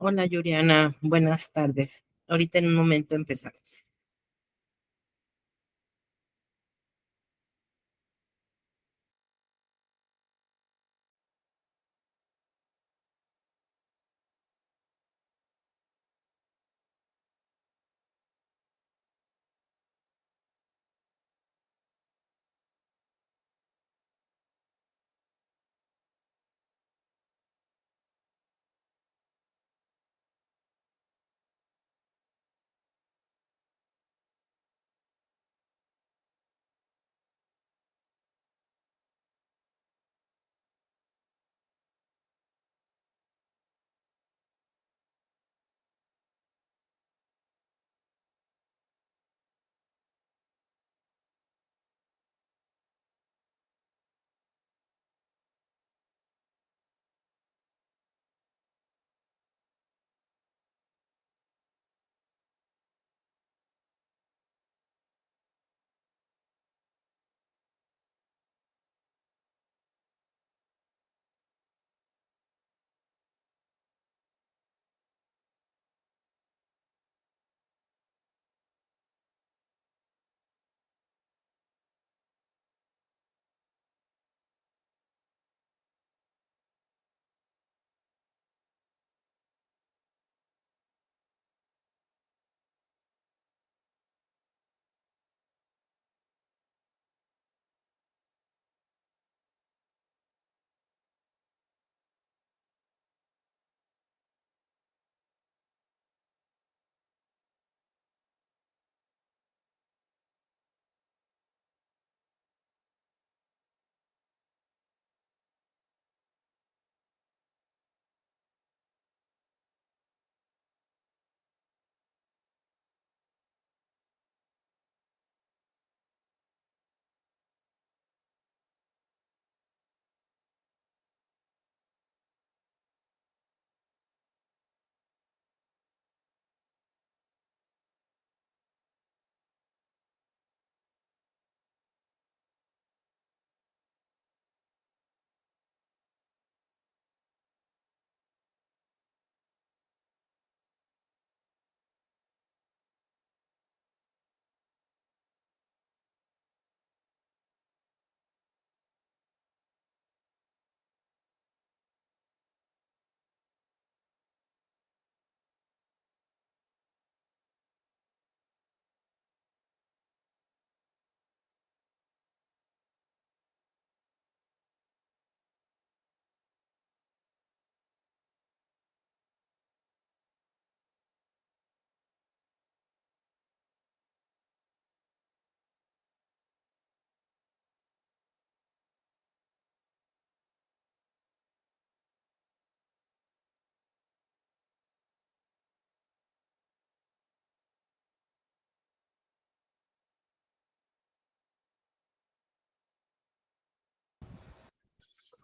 Hola, Yuriana, buenas tardes. Ahorita en un momento empezamos.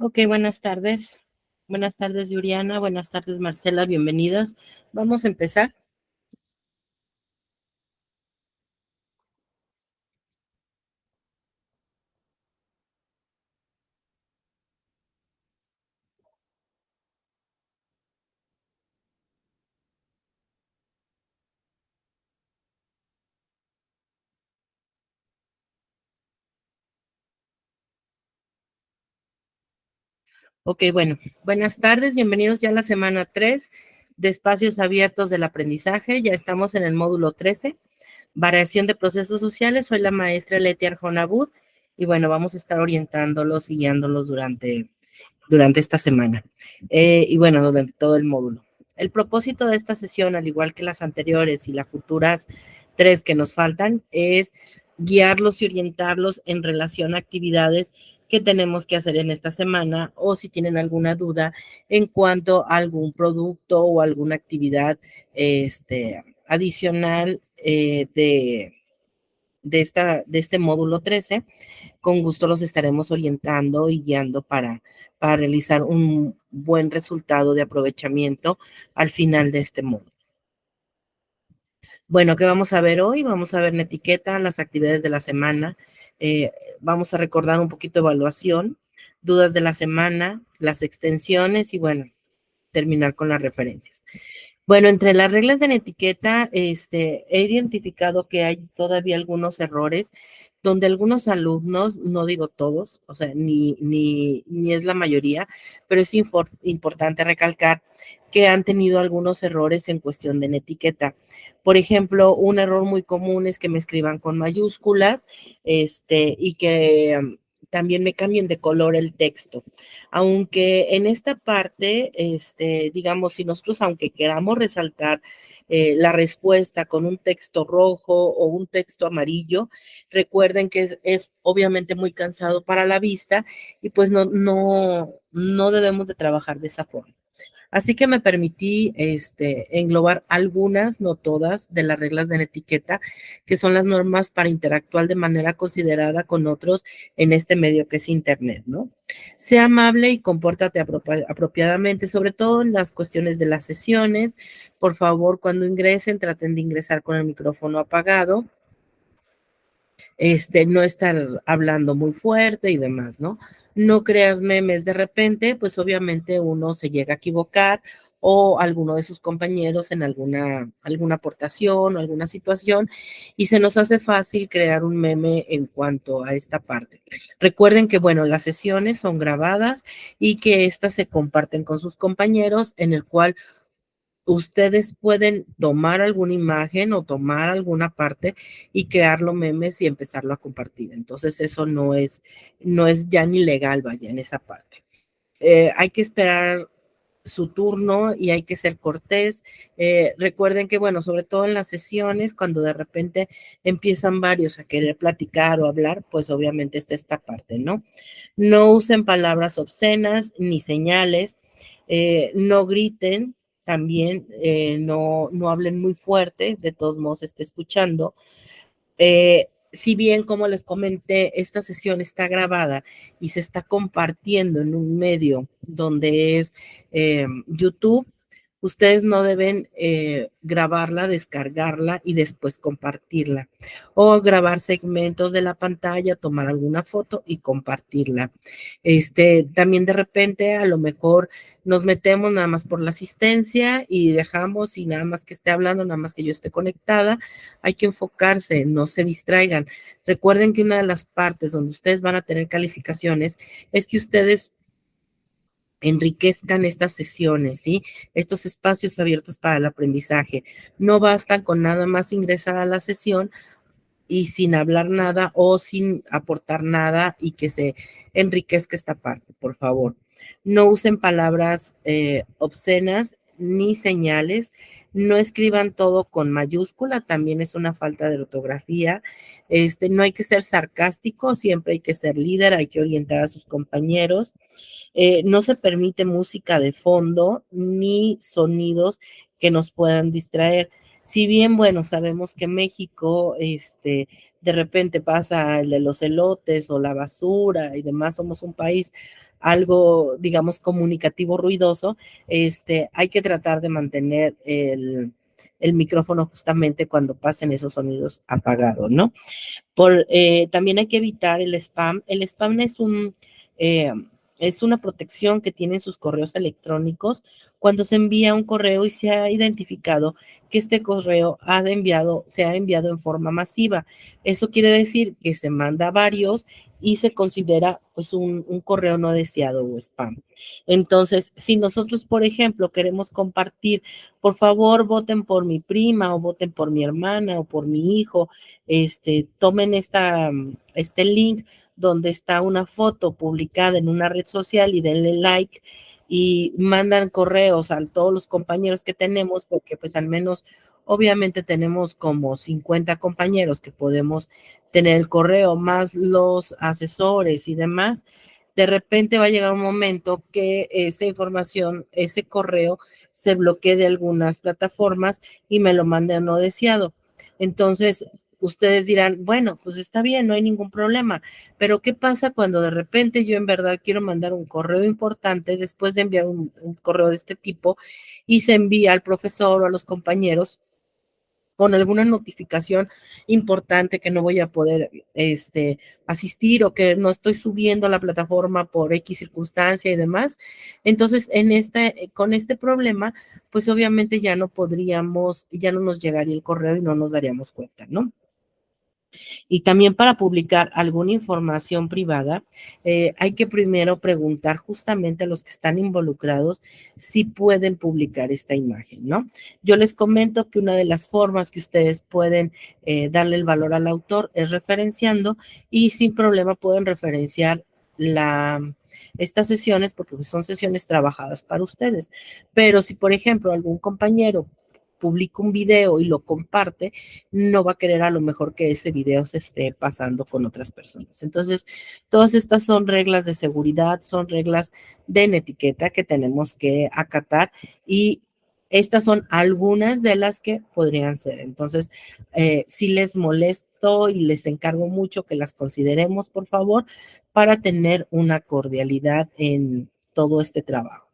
Ok, buenas tardes. Buenas tardes, Yuriana. Buenas tardes, Marcela. Bienvenidas. Vamos a empezar. Ok, bueno, buenas tardes. Bienvenidos ya a la semana 3 de Espacios Abiertos del Aprendizaje. Ya estamos en el módulo 13, Variación de Procesos Sociales. Soy la maestra Leti Arjona Bud y bueno, vamos a estar orientándolos y guiándolos durante esta semana y bueno, durante todo el módulo. El propósito de esta sesión, al igual que las anteriores y las futuras 3 que nos faltan, es guiarlos y orientarlos en relación a actividades que tenemos que hacer en esta semana o si tienen alguna duda en cuanto a algún producto o alguna actividad adicional de este módulo 13, con gusto los estaremos orientando y guiando para realizar un buen resultado de aprovechamiento al final de este módulo. Bueno, ¿qué vamos a ver hoy? Vamos a ver en etiqueta las actividades de la semana. Eh, Vamos a recordar un poquito de evaluación, dudas de la semana, las extensiones y bueno, terminar con las referencias. Bueno, entre las reglas de la etiqueta, he identificado que hay todavía algunos errores donde algunos alumnos, no digo todos, o sea, ni es la mayoría, pero es importante recalcar que han tenido algunos errores en cuestión de la etiqueta. Por ejemplo, un error muy común es que me escriban con mayúsculas, y que también me cambien de color el texto. Aunque en esta parte, digamos, si nosotros, aunque queramos resaltar la respuesta con un texto rojo o un texto amarillo, recuerden que es obviamente muy cansado para la vista y pues no debemos de trabajar de esa forma. Así que me permití englobar algunas, no todas, de las reglas de la etiqueta, que son las normas para interactuar de manera considerada con otros en este medio que es Internet, ¿no? Sea amable y compórtate apropiadamente, sobre todo en las cuestiones de las sesiones. Por favor, cuando ingresen, traten de ingresar con el micrófono apagado, no estar hablando muy fuerte y demás, ¿no? No creas memes de repente, pues obviamente uno se llega a equivocar o alguno de sus compañeros en alguna aportación o alguna situación y se nos hace fácil crear un meme en cuanto a esta parte. Recuerden que, bueno, las sesiones son grabadas y que estas se comparten con sus compañeros en el cual ustedes pueden tomar alguna imagen o tomar alguna parte y crearlo memes y empezarlo a compartir. Entonces eso no es ya ni legal, vaya, en esa parte. Hay que esperar su turno y hay que ser cortés. Recuerden que, bueno, sobre todo en las sesiones, cuando de repente empiezan varios a querer platicar o hablar, pues obviamente está esta parte, ¿no? No usen palabras obscenas ni señales, no griten, también no hablen muy fuerte, de todos modos esté escuchando. Si bien, como les comenté, esta sesión está grabada y se está compartiendo en un medio donde es YouTube, ustedes no deben grabarla, descargarla y después compartirla. O grabar segmentos de la pantalla, tomar alguna foto y compartirla. También de repente a lo mejor nos metemos nada más por la asistencia y dejamos y nada más que esté hablando, nada más que yo esté conectada. Hay que enfocarse, no se distraigan. Recuerden que una de las partes donde ustedes van a tener calificaciones es que ustedes enriquezcan estas sesiones, ¿sí? Estos espacios abiertos para el aprendizaje. No basta con nada más ingresar a la sesión y sin hablar nada o sin aportar nada y que se enriquezca esta parte, por favor. No usen palabras obscenas ni señales. No escriban todo con mayúscula, también es una falta de ortografía. No hay que ser sarcástico, siempre hay que ser líder, hay que orientar a sus compañeros. No se permite música de fondo ni sonidos que nos puedan distraer. Si bien, bueno, sabemos que México, de repente pasa el de los elotes o la basura y demás, somos un país algo, digamos, comunicativo ruidoso, hay que tratar de mantener el micrófono justamente cuando pasen esos sonidos apagados, ¿no? También hay que evitar el spam. El spam eh, es una protección que tienen sus correos electrónicos cuando se envía un correo y se ha identificado que este correo se ha enviado en forma masiva. Eso quiere decir que se manda varios y se considera pues un correo no deseado o spam. Entonces, si nosotros, por ejemplo, queremos compartir, por favor, voten por mi prima o voten por mi hermana o por mi hijo, tomen este link donde está una foto publicada en una red social y denle like y mandan correos a todos los compañeros que tenemos, porque pues al menos obviamente tenemos como 50 compañeros que podemos tener el correo, más los asesores y demás. De repente va a llegar un momento que esa información, ese correo se bloquee de algunas plataformas y me lo manden no deseado. Entonces, ustedes dirán, bueno, pues está bien, no hay ningún problema, pero ¿qué pasa cuando de repente yo en verdad quiero mandar un correo importante después de enviar un correo de este tipo y se envía al profesor o a los compañeros con alguna notificación importante que no voy a poder asistir o que no estoy subiendo a la plataforma por X circunstancia y demás. Entonces, con este problema, pues obviamente ya no podríamos, ya no nos llegaría el correo y no nos daríamos cuenta, ¿no? Y también para publicar alguna información privada, hay que primero preguntar justamente a los que están involucrados si pueden publicar esta imagen, ¿no? Yo les comento que una de las formas que ustedes pueden darle el valor al autor es referenciando y sin problema pueden referenciar estas sesiones porque pues, son sesiones trabajadas para ustedes. Pero si, por ejemplo, algún compañero publica un video y lo comparte, no va a querer a lo mejor que ese video se esté pasando con otras personas. Entonces, todas estas son reglas de seguridad, son reglas de etiqueta que tenemos que acatar y estas son algunas de las que podrían ser. Entonces, si les molesto y les encargo mucho que las consideremos, por favor, para tener una cordialidad en todo este trabajo.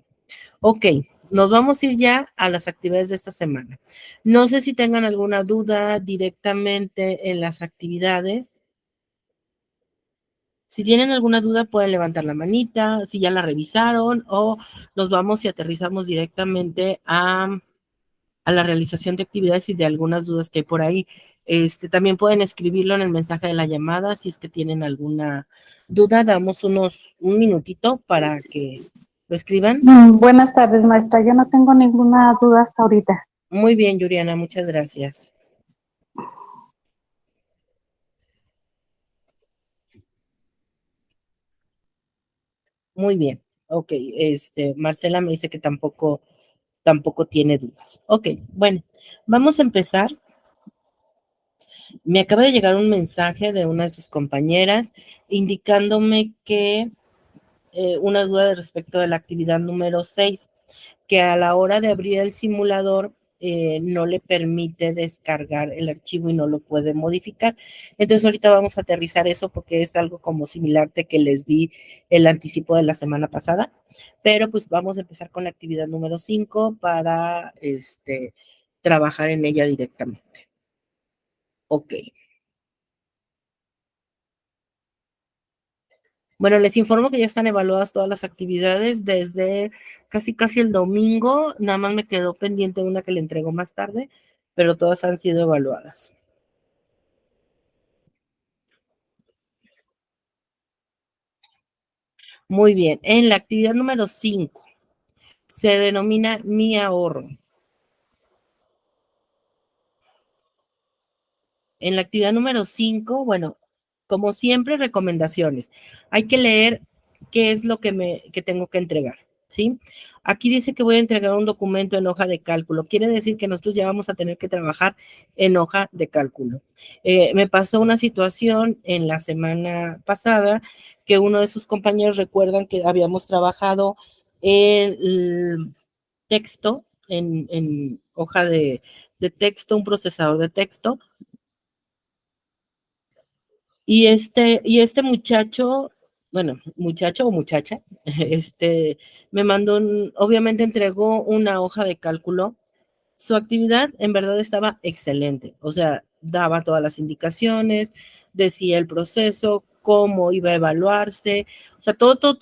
Ok, nos vamos a ir ya a las actividades de esta semana. No sé si tengan alguna duda directamente en las actividades. Si tienen alguna duda, pueden levantar la manita, si ya la revisaron, o nos vamos y aterrizamos directamente a la realización de actividades y de algunas dudas que hay por ahí. También pueden escribirlo en el mensaje de la llamada si es que tienen alguna duda. Damos un minutito para que lo escriban. Buenas tardes, maestra. Yo no tengo ninguna duda hasta ahorita. Muy bien, Yuriana, muchas gracias. Muy bien. Ok, Marcela me dice que tampoco tiene dudas. Ok, bueno, vamos a empezar. Me acaba de llegar un mensaje de una de sus compañeras indicándome que una duda de respecto de la actividad número 6, que a la hora de abrir el simulador no le permite descargar el archivo y no lo puede modificar. Entonces ahorita vamos a aterrizar eso porque es algo como similar de que les di el anticipo de la semana pasada, pero pues vamos a empezar con la actividad número 5 para trabajar en ella directamente. Ok. Bueno, les informo que ya están evaluadas todas las actividades desde casi el domingo. Nada más me quedó pendiente una que le entrego más tarde, pero todas han sido evaluadas. Muy bien. En la actividad número 5 se denomina Mi Ahorro. En la actividad número 5, bueno, como siempre, recomendaciones. Hay que leer qué es lo que tengo que entregar, ¿sí? Aquí dice que voy a entregar un documento en hoja de cálculo. Quiere decir que nosotros ya vamos a tener que trabajar en hoja de cálculo. Me pasó una situación en la semana pasada que uno de sus compañeros recuerdan que habíamos trabajado el texto en hoja de texto, un procesador de texto, y este muchacho, bueno, muchacho o muchacha, me mandó, obviamente entregó una hoja de cálculo. Su actividad en verdad estaba excelente, o sea, daba todas las indicaciones, decía el proceso, cómo iba a evaluarse, o sea, todos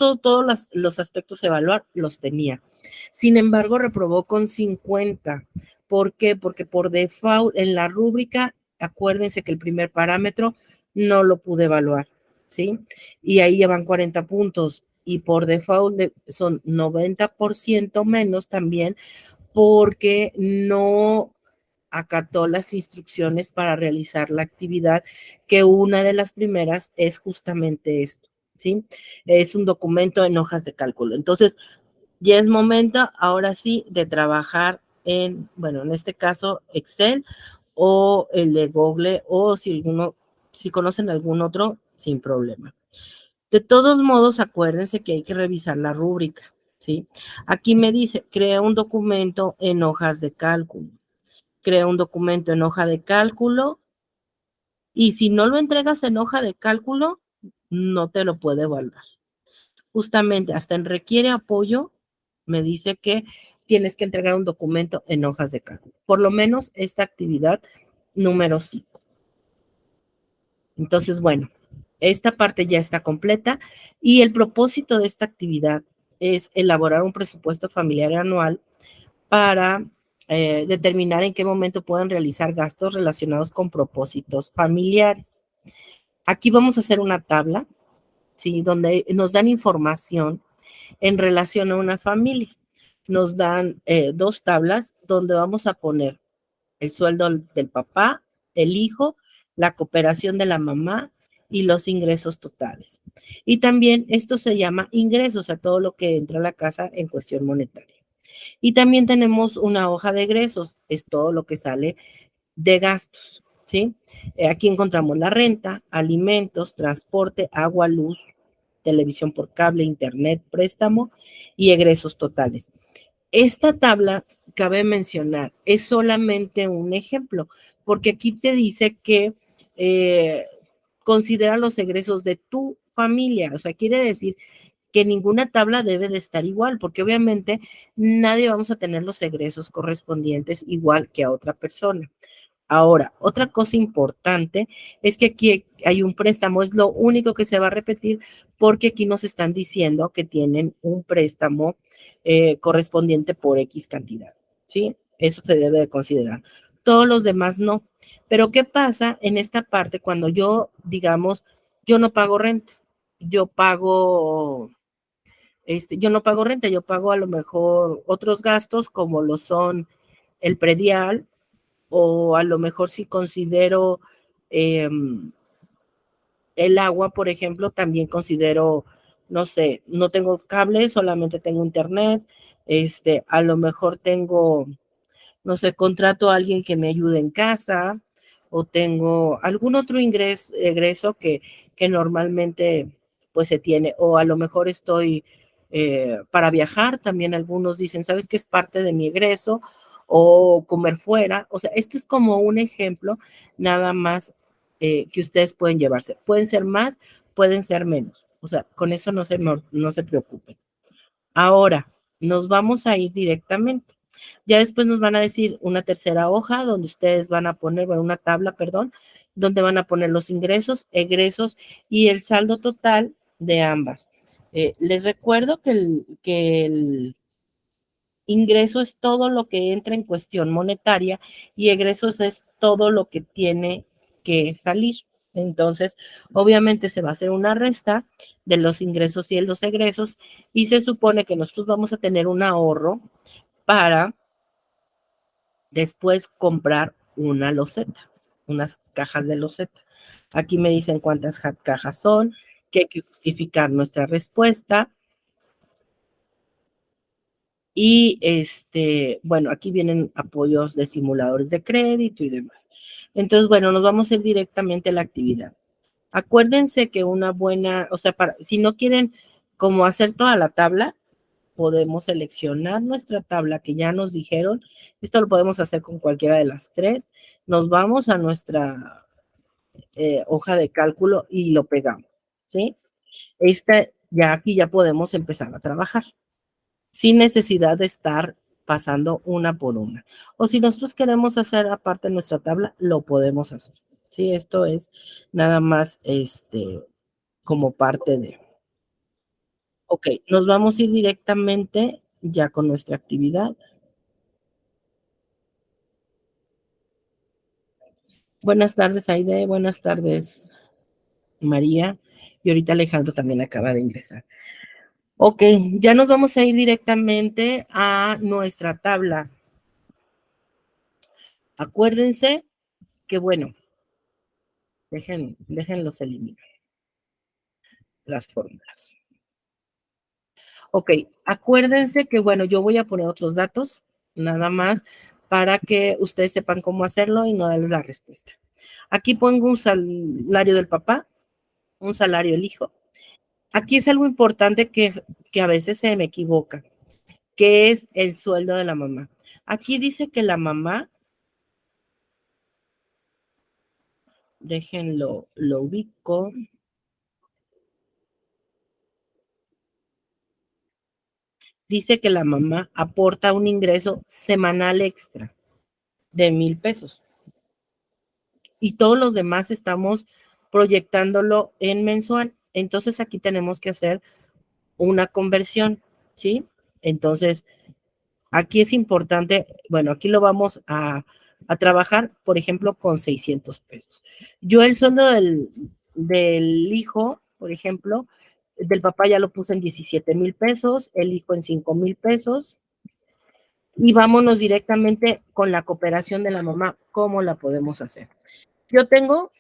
los aspectos a evaluar los tenía. Sin embargo, reprobó con 50. ¿Por qué? Porque por default en la rúbrica, acuérdense que el primer parámetro no lo pude evaluar, ¿sí? Y ahí ya van 40 puntos y por default son 90% menos también porque no acató las instrucciones para realizar la actividad, que una de las primeras es justamente esto, ¿sí? Es un documento en hojas de cálculo. Entonces, ya es momento, ahora sí, de trabajar bueno, en este caso, Excel o el de Google, o si conocen algún otro, sin problema. De todos modos, acuérdense que hay que revisar la rúbrica, ¿sí? Aquí me dice, crea un documento en hojas de cálculo. Crea un documento en hoja de cálculo y si no lo entregas en hoja de cálculo, no te lo puede evaluar. Justamente, hasta en requiere apoyo, me dice que tienes que entregar un documento en hojas de cálculo. Por lo menos esta actividad número 5. Entonces, bueno, esta parte ya está completa y el propósito de esta actividad es elaborar un presupuesto familiar anual para determinar en qué momento pueden realizar gastos relacionados con propósitos familiares. Aquí vamos a hacer una tabla, ¿sí? Donde nos dan información en relación a una familia. Nos dan dos tablas donde vamos a poner el sueldo del papá, el hijo, la cooperación de la mamá y los ingresos totales. Y también esto se llama ingresos, a todo lo que entra a la casa en cuestión monetaria. Y también tenemos una hoja de egresos, es todo lo que sale de gastos, ¿sí? Aquí encontramos la renta, alimentos, transporte, agua, luz, televisión por cable, internet, préstamo y egresos totales. Esta tabla, cabe mencionar, es solamente un ejemplo, porque aquí te dice que eh, considera los egresos de tu familia, o sea, quiere decir que ninguna tabla debe de estar igual, porque obviamente nadie vamos a tener los egresos correspondientes igual que a otra persona. Ahora, otra cosa importante es que aquí hay un préstamo, es lo único que se va a repetir porque aquí nos están diciendo que tienen un préstamo correspondiente por X cantidad, ¿sí? Eso se debe de considerar. Todos los demás no. Pero ¿qué pasa en esta parte cuando yo, digamos, yo no pago renta? Yo pago, yo no pago renta, yo pago a lo mejor otros gastos como lo son el predial, o a lo mejor si considero eh, el agua, por ejemplo, también considero, no sé, no tengo cable, solamente tengo internet, a lo mejor tengo, no sé, contrato a alguien que me ayude en casa o tengo algún otro egreso que normalmente pues se tiene, o a lo mejor estoy para viajar, también algunos dicen, ¿sabes qué es parte de mi egreso? O comer fuera, o sea, esto es como un ejemplo nada más que ustedes pueden llevarse. Pueden ser más, pueden ser menos, o sea, con eso no se preocupen. Ahora, nos vamos a ir directamente. Ya después nos van a decir una tercera hoja donde ustedes van a poner, bueno, una tabla, perdón, donde van a poner los ingresos, egresos y el saldo total de ambas. Les recuerdo que el ingreso es todo lo que entra en cuestión monetaria y egresos es todo lo que tiene que salir. Entonces, obviamente se va a hacer una resta de los ingresos y de los egresos y se supone que nosotros vamos a tener un ahorro para después comprar una loseta, unas cajas de loseta. Aquí me dicen cuántas cajas son, que hay que justificar nuestra respuesta. Y bueno, aquí vienen apoyos de simuladores de crédito y demás. Entonces, bueno, nos vamos a ir directamente a la actividad. Acuérdense que una buena, o sea, si no quieren como hacer toda la tabla, podemos seleccionar nuestra tabla que ya nos dijeron. Esto lo podemos hacer con cualquiera de las tres. Nos vamos a nuestra hoja de cálculo y lo pegamos, ¿sí? Ya aquí ya podemos empezar a trabajar sin necesidad de estar pasando una por una. O si nosotros queremos hacer aparte nuestra tabla, lo podemos hacer. Sí, esto es nada más como parte de. Ok, nos vamos a ir directamente ya con nuestra actividad. Buenas tardes, Aide. Buenas tardes, María. Y ahorita Alejandro también acaba de ingresar. Ok, ya nos vamos a ir directamente a nuestra tabla. Acuérdense que, bueno, déjenlos eliminar las fórmulas. Ok, acuérdense que, bueno, yo voy a poner otros datos, nada más, para que ustedes sepan cómo hacerlo y no darles la respuesta. Aquí pongo un salario del papá, un salario del hijo. Aquí es algo importante que a veces se me equivoca, que es el sueldo de la mamá. Aquí dice que la mamá, déjenlo, lo ubico. Dice que la mamá aporta un ingreso semanal extra de 1,000 pesos. y todos los demás estamos proyectándolo en mensual. Entonces aquí tenemos que hacer una conversión, ¿sí? Entonces, aquí es importante, bueno, aquí lo vamos a trabajar, por ejemplo, con 600 pesos. Yo el sueldo del hijo, por ejemplo, del papá ya lo puse en 17,000 pesos, el hijo en 5,000 pesos, y vámonos directamente con la cooperación de la mamá, ¿cómo la podemos hacer? Yo tengo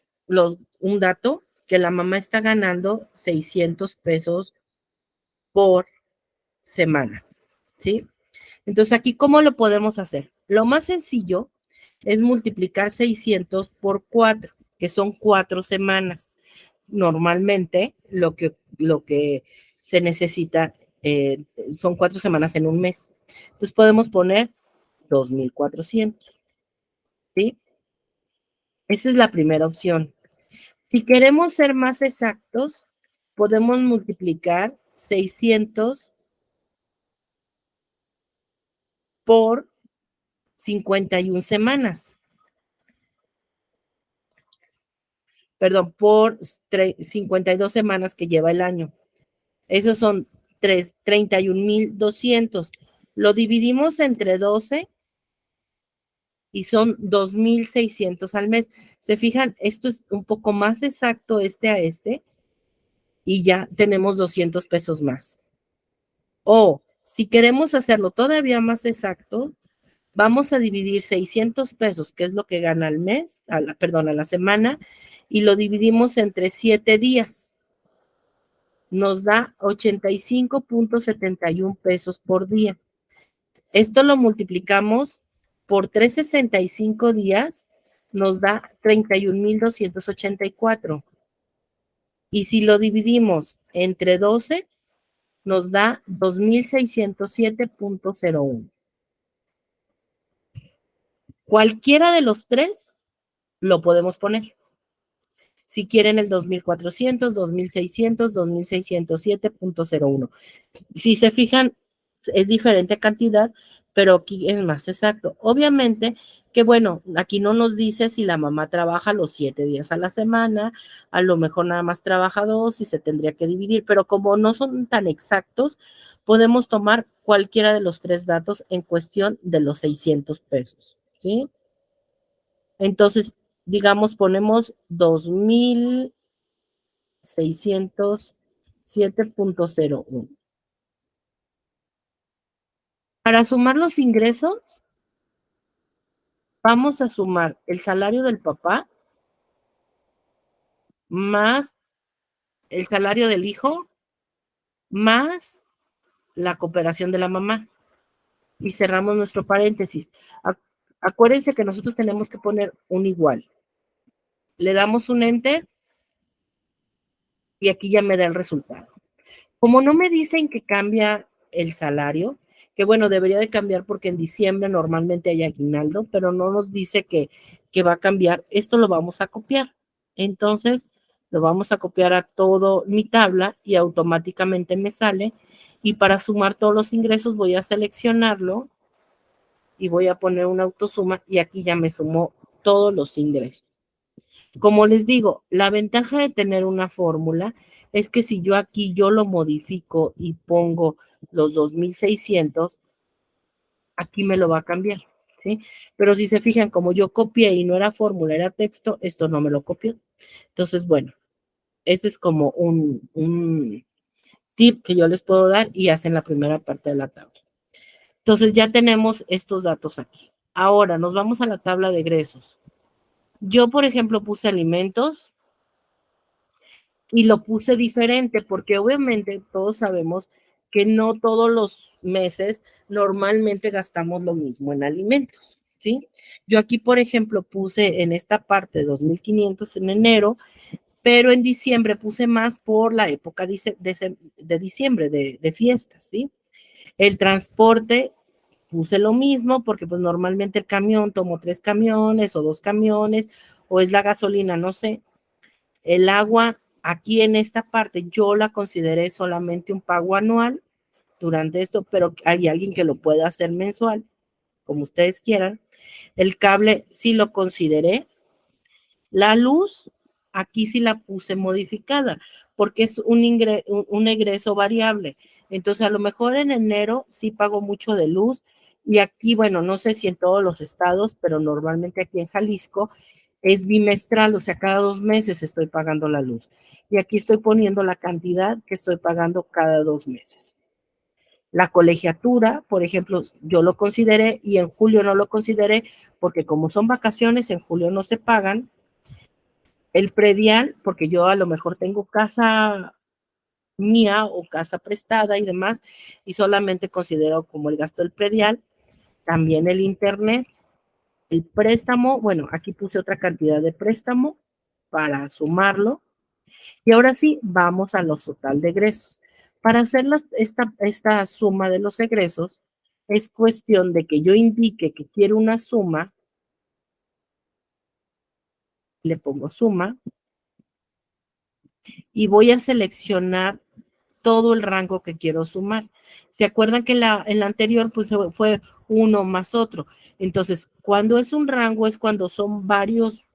un dato que la mamá está ganando 600 pesos por semana, ¿sí? Entonces, aquí, ¿cómo lo podemos hacer? Lo más sencillo es multiplicar 600 por 4, que son 4 semanas. Normalmente, lo que se necesita son 4 semanas en un mes. Entonces, podemos poner 2,400, ¿sí? Esa es la primera opción. Si queremos ser más exactos, podemos multiplicar 600 por 51 semanas. Perdón, por 52 semanas que lleva el año. Esos son 31,200. Lo dividimos entre 12 y son 2,600 al mes. Se fijan, esto es un poco más exacto este a este y ya tenemos 200 pesos más. O si queremos hacerlo todavía más exacto, vamos a dividir 600 pesos, que es lo que gana al mes, perdón, a la semana, y lo dividimos entre 7 días. Nos da 85,71 pesos por día. Esto lo multiplicamos por 365 días, nos da 31,284. Y si lo dividimos entre 12, nos da 2,607,01. Cualquiera de los tres lo podemos poner. Si quieren el 2,400, 2,600, 2,607,01. Si se fijan, es diferente cantidad, pero aquí es más exacto. Obviamente que, bueno, aquí no nos dice si la mamá trabaja los 7 días a la semana, a lo mejor nada más trabaja 2 y se tendría que dividir, pero como no son tan exactos, podemos tomar cualquiera de los tres datos en cuestión de los 600 pesos, ¿sí? Entonces, digamos, ponemos 2,607,01. Para sumar los ingresos, vamos a sumar el salario del papá más el salario del hijo más la cooperación de la mamá. Y cerramos nuestro paréntesis. Acuérdense que nosotros tenemos que poner un igual. Le damos un enter y aquí ya me da el resultado. Como no me dicen que cambia el salario, que bueno, debería de cambiar porque en diciembre normalmente hay aguinaldo, pero no nos dice que va a cambiar, esto lo vamos a copiar. Entonces, lo vamos a copiar a todo mi tabla y automáticamente me sale. Y para sumar todos los ingresos voy a seleccionarlo y voy a poner una autosuma y aquí ya me sumó todos los ingresos. Como les digo, la ventaja de tener una fórmula es que si yo aquí yo lo modifico y pongo los 2,600, aquí me lo va a cambiar, ¿sí? Pero si se fijan, como yo copié y no era fórmula, era texto, esto no me lo copió. Entonces, bueno, ese es como un tip que yo les puedo dar y hacen la primera parte de la tabla. Entonces, ya tenemos estos datos aquí. Ahora, nos vamos a la tabla de egresos. Yo, por ejemplo, puse alimentos y lo puse diferente porque obviamente todos sabemos que no todos los meses normalmente gastamos lo mismo en alimentos, ¿sí? Yo aquí, por ejemplo, puse en esta parte 2,500 en enero, pero en diciembre puse más por la época de diciembre, de fiestas, ¿sí? El transporte puse lo mismo porque pues normalmente el camión tomo 3 camiones o 2 camiones o es la gasolina, no sé. El agua aquí en esta parte yo la consideré solamente un pago anual durante esto, pero hay alguien que lo pueda hacer mensual, como ustedes quieran. El cable sí lo consideré La luz, aquí sí la puse modificada, porque es un egreso variable. Entonces, a lo mejor en enero sí pago mucho de luz, y aquí, bueno, no sé si en todos los estados, pero normalmente aquí en Jalisco es bimestral, o sea, cada 2 meses estoy pagando la luz. Y aquí estoy poniendo la cantidad que estoy pagando cada 2 meses. La colegiatura, por ejemplo, yo lo consideré y en julio no lo consideré porque como son vacaciones, en julio no se pagan. El predial, porque yo a lo mejor tengo casa mía o casa prestada y demás, y solamente considero como el gasto del predial. También el internet, el préstamo, bueno, aquí puse otra cantidad de préstamo para sumarlo. Y ahora sí, vamos a los total de egresos. Para hacer esta suma de los egresos, es cuestión de que yo indique que quiero una suma, le pongo suma, y voy a seleccionar todo el rango que quiero sumar. ¿Se acuerdan que en la anterior pues fue uno más otro? Entonces, cuando es un rango es cuando son varias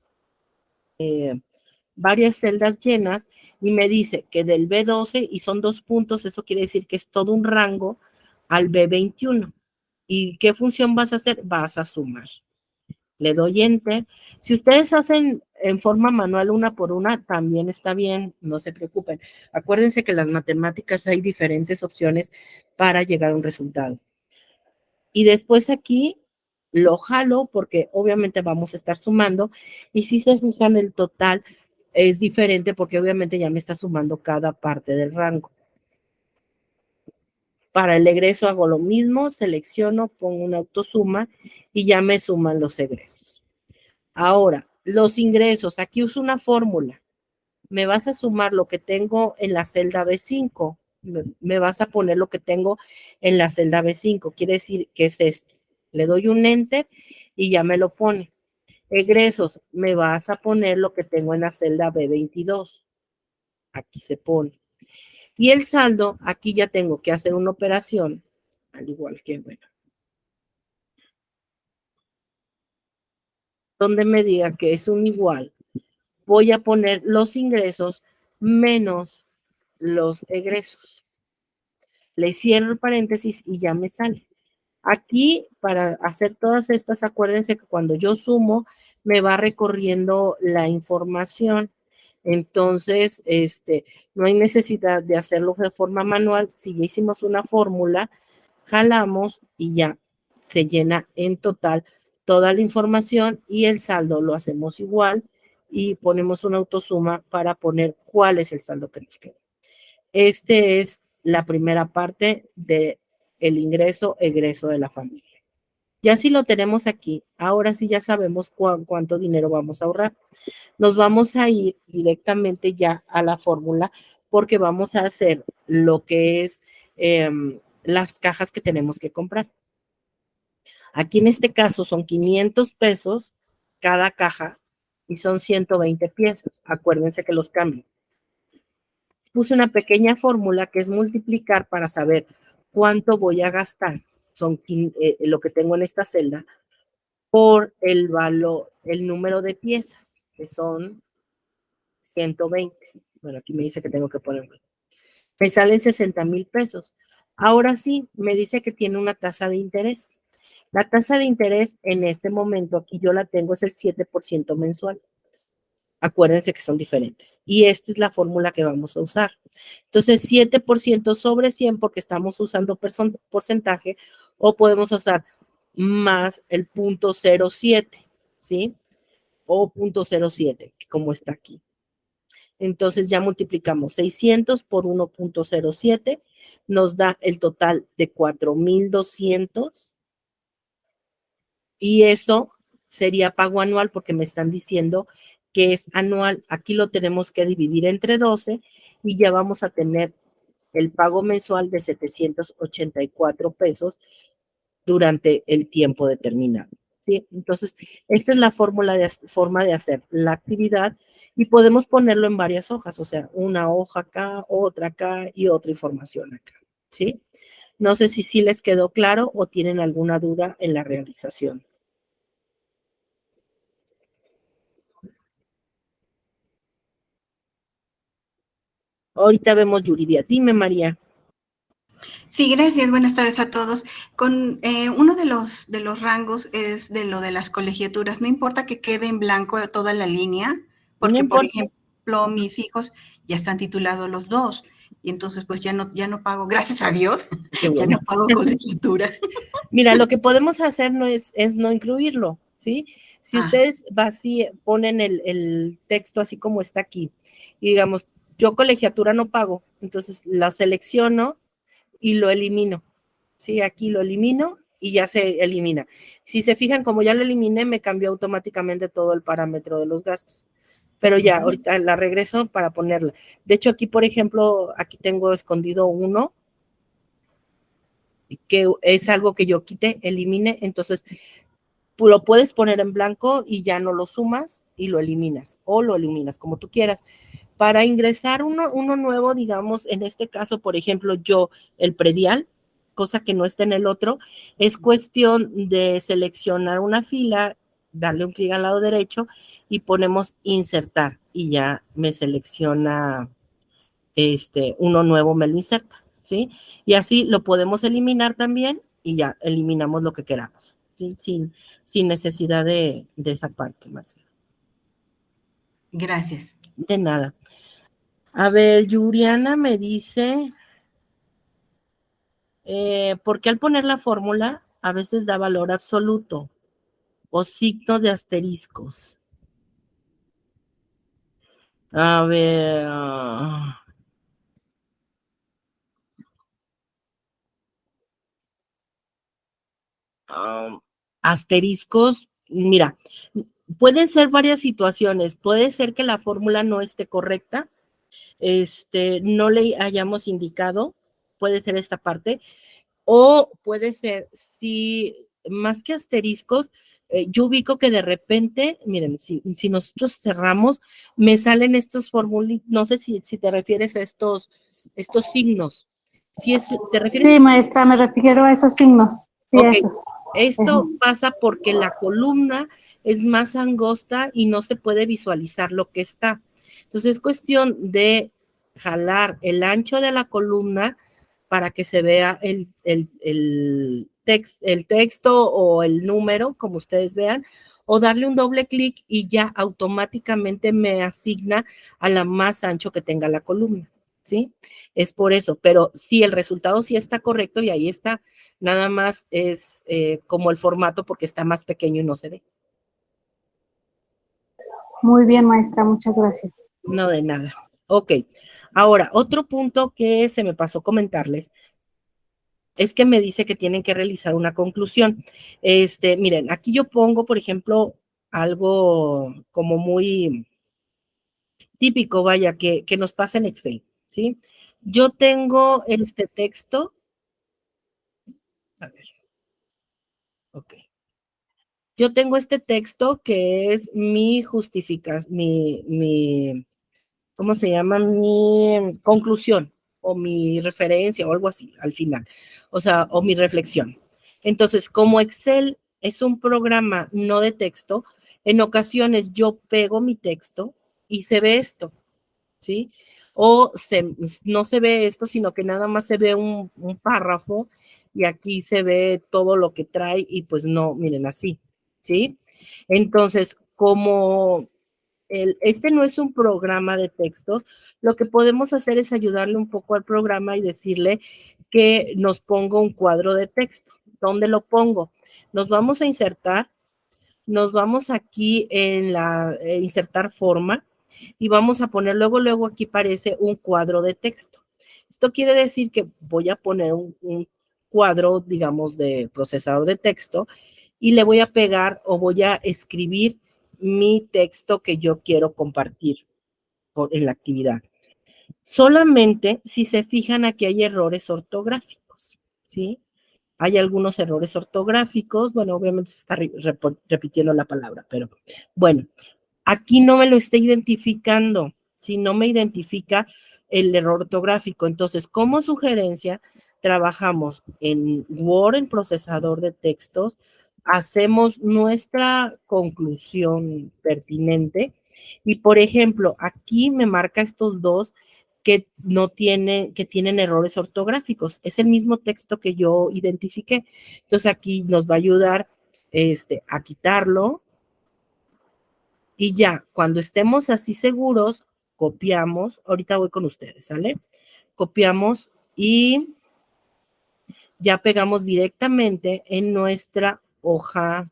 celdas llenas y me dice que del B12 y son 2 puntos, eso quiere decir que es todo un rango al B21. ¿Y qué función vas a hacer? Vas a sumar. Le doy enter. Si ustedes hacen en forma manual una por una, también está bien, no se preocupen. Acuérdense que las matemáticas hay diferentes opciones para llegar a un resultado. Y después aquí lo jalo porque obviamente vamos a estar sumando y si se fijan el total es diferente porque obviamente ya me está sumando cada parte del rango. Para el egreso hago lo mismo, selecciono, pongo una autosuma y ya me suman los egresos. Ahora, los ingresos, aquí uso una fórmula. Me vas a sumar lo que tengo en la celda B5. Me vas a poner lo que tengo en la celda B5. Quiere decir que es esto. Le doy un enter y ya me lo pone. Egresos, me vas a poner lo que tengo en la celda B22. Aquí se pone. Y el saldo, aquí ya tengo que hacer una operación, al igual que, bueno, donde me diga que es un igual, voy a poner los ingresos menos los egresos. Le cierro el paréntesis y ya me sale. Aquí, para hacer todas estas, acuérdense que cuando yo sumo, me va recorriendo la información. Entonces, no hay necesidad de hacerlo de forma manual. Si ya hicimos una fórmula, jalamos y ya se llena en total toda la información y el saldo lo hacemos igual y ponemos una autosuma para poner cuál es el saldo que nos queda. Este es la primera parte de el egreso de la familia. Ya si lo tenemos aquí, ahora sí ya sabemos cuánto dinero vamos a ahorrar. Nos vamos a ir directamente ya a la fórmula porque vamos a hacer lo que es las cajas que tenemos que comprar. Aquí en este caso son 500 pesos cada caja y son 120 piezas. Acuérdense que los cambio. Puse una pequeña fórmula que es multiplicar para saber cuánto voy a gastar, son lo que tengo en esta celda, por el valor, el número de piezas, que son 120. Bueno, aquí me dice que tengo que poner. Me salen 60,000 pesos. Ahora sí, me dice que tiene una tasa de interés. La tasa de interés en este momento, aquí yo la tengo, es el 7% mensual. Acuérdense que son diferentes. Y esta es la fórmula que vamos a usar. Entonces, 7% sobre 100 porque estamos usando porcentaje o podemos usar más el 0.07, ¿sí? O 0.07, como está aquí. Entonces ya multiplicamos 600 por 1.07, nos da el total de 4,200 y eso sería pago anual porque me están diciendo que es anual. Aquí lo tenemos que dividir entre 12 y ya vamos a tener el pago mensual de 784 pesos durante el tiempo determinado. ¿Sí? Entonces, esta es la forma de hacer la actividad y podemos ponerlo en varias hojas, o sea, una hoja acá y otra información acá. ¿Sí? No sé si sí les quedó claro o tienen alguna duda en la realización. Ahorita vemos Yuridia. Dime, María. Sí, gracias. Buenas tardes a todos. Con uno de los rangos es de lo de las colegiaturas. No importa que quede en blanco toda la línea, porque, No por importa. ejemplo, mis hijos ya están titulados los dos. Y entonces, pues ya no pago, gracias a Dios, Qué ya bueno. no pago colegiatura. Mira, lo que podemos hacer es no incluirlo, ¿sí? Si ustedes ponen el texto así como está aquí, y digamos, yo colegiatura no pago, entonces la selecciono y lo elimino, ¿sí? Aquí lo elimino y ya se elimina. Si se fijan, como ya lo eliminé, me cambió automáticamente todo el parámetro de los gastos. Pero ya, ahorita la regreso para ponerla. De hecho, aquí, por ejemplo, aquí tengo escondido uno, que es algo que yo quité, elimine, entonces lo puedes poner en blanco y ya no lo sumas y lo eliminas, o lo eliminas como tú quieras. Para ingresar uno nuevo, digamos, en este caso, por ejemplo, yo, el predial, cosa que no está en el otro, es cuestión de seleccionar una fila, darle un clic al lado derecho y ponemos insertar y ya me selecciona uno nuevo, me lo inserta, ¿sí? Y así lo podemos eliminar también y ya eliminamos lo que queramos, ¿sí? Sin necesidad de esa parte, Marcela. Gracias. De nada. A ver, Yuriana me dice, ¿por qué al poner la fórmula a veces da valor absoluto o signo de asteriscos? A ver, asteriscos, mira, pueden ser varias situaciones. Puede ser que la fórmula no esté correcta, no le hayamos indicado, puede ser esta parte, o puede ser, si más que asteriscos, yo ubico que de repente, miren, si nosotros cerramos, me salen estos fórmulas, no sé si te refieres a estos signos. ¿Te refieres? Sí, maestra, me refiero a esos signos. Sí, Ok, esos. esto pasa porque la columna es más angosta y no se puede visualizar lo que está. Entonces es cuestión de jalar el ancho de la columna para que se vea el texto o el número, como ustedes vean, o darle un doble clic y ya automáticamente me asigna a la más ancho que tenga la columna, ¿sí? Es por eso, pero sí, el resultado sí está correcto y ahí está. Nada más es como el formato porque está más pequeño y no se ve. Muy bien, maestra, muchas gracias. No, de nada. Ok. Ahora, otro punto que se me pasó comentarles es que me dice que tienen que realizar una conclusión. Miren, aquí yo pongo, por ejemplo, algo como muy típico, vaya, que nos pasa en Excel, ¿sí? Yo tengo este texto. A ver. Ok. Yo tengo este texto que es mi justificación, ¿cómo se llama? Mi conclusión o mi referencia o algo así al final, o sea, o mi reflexión. Entonces, como Excel es un programa no de texto, en ocasiones yo pego mi texto y se ve esto, ¿sí? O no se ve esto, sino que nada más se ve un párrafo y aquí se ve todo lo que trae y pues no, miren así, ¿sí? Entonces, como este no es un programa de textos, lo que podemos hacer es ayudarle un poco al programa y decirle que nos ponga un cuadro de texto. ¿Dónde lo pongo? Nos vamos a insertar, nos vamos aquí en la insertar forma y vamos a poner luego aquí aparece un cuadro de texto. Esto quiere decir que voy a poner un cuadro, digamos, de procesador de texto y le voy a pegar o voy a escribir mi texto que yo quiero compartir en la actividad. Solamente si se fijan aquí hay errores ortográficos, ¿sí? Hay algunos errores ortográficos, bueno, obviamente se está repitiendo la palabra, pero bueno, aquí no me lo está identificando, si no me identifica el error ortográfico. Entonces, como sugerencia, trabajamos en Word, en procesador de textos, hacemos nuestra conclusión pertinente y, por ejemplo, aquí me marca estos dos que tienen errores ortográficos. Es el mismo texto que yo identifiqué. Entonces aquí nos va a ayudar a quitarlo y ya, cuando estemos así seguros, copiamos. Ahorita voy con ustedes, ¿sale? Copiamos y ya pegamos directamente en nuestra hoja